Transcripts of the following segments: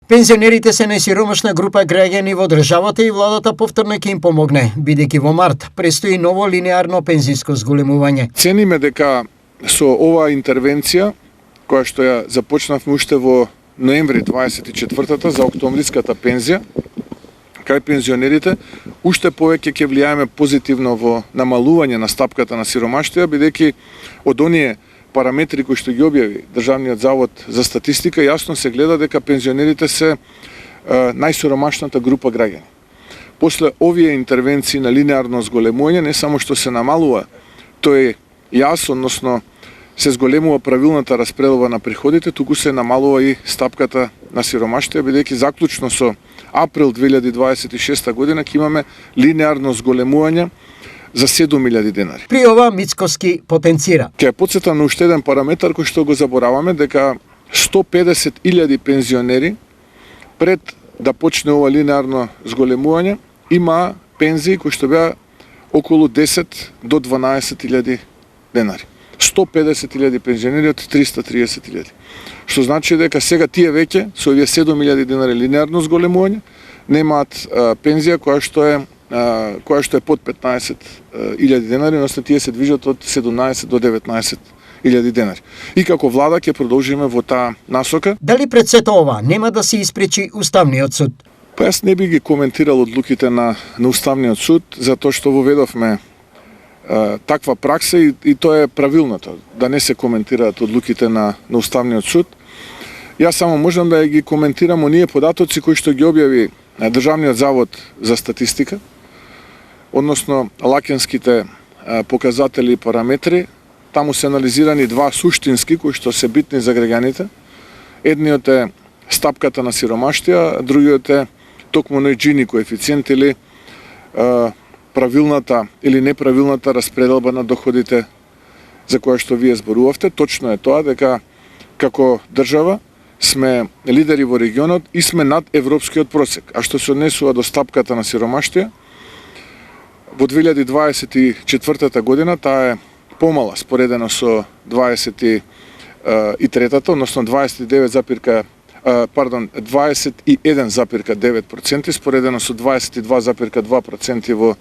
Пензионерите се најсиромашна група граѓани во државата и владата повторно ќе им помогне, бидејќи во март престои ново линеарно пензиско зголемување. Цениме дека со оваа интервенција, која што ја започнавме уште во ноември 24-та за октомвриската пензија, кај пензионерите, уште повеќе ќе влијаеме позитивно во намалување на стапката на сиромаштија, бидејќи од оние параметри кои што ги објави Државниот завод за статистика, јасно се гледа дека пензионерите се најсиромашната група граѓани. После овие интервенции на линеарно зголемување, не само што се намалува тој јас, односно се зголемува правилната распределба на приходите, туку се намалува и стапката на сиромаштија, бидејќи заклучно со април 2026 година ќе имаме линеарно зголемување за 7.000 денари. При ова Мицкоски потенцира. Ќе потсетам на уште еден параметар кој што го забораваме, дека 150.000 пензионери пред да почне ова линеарно зголемување има пензии кои што беа околу 10 до 12.000 денари. 150.000 пензионери од 330.000. Што значи дека сега тие веќе со овие 7.000 денари линеарно зголемување немаат пензија која што е под 15.000 денари, односно тие се движат од 17 до 19.000 денари. И како влада ќе продолжиме во таа насока. Дали пред сето ова нема да се испречи Уставниот суд? Па јас не би ги коментирал одлуките на Уставниот суд, затоа што воведовме таква пракса и тоа е правилното, да не се коментираат одлуките на Уставниот суд. Јас само можам да ги коментирам оние податоци кои што ги објави Државниот завод за статистика, односно лакенските показатели и параметри. Таму се анализирани два суштински кои што се битни за граѓаните. Едниот е стапката на сиромаштија, другиот е токму оној Джини коефициент или правилната или неправилната распределба на доходите за која што вие зборувавте. Точно е тоа дека како држава сме лидери во регионот и сме над европскиот просек. А што се однесува до стапката на сиромаштија, во 2024 година таа е помала споредено со 23-та, односно 21,9% споредено со 22,2% во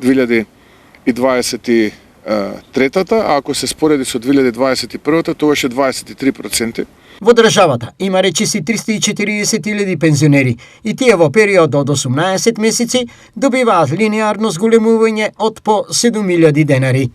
2023-та, а ако се спореди со 2021-та, тоа ше 23%. Во државата има речиси 340.000 пензионери и тие во период од 18 месеци добиваат линеарно зголемување од по 7.000 денари.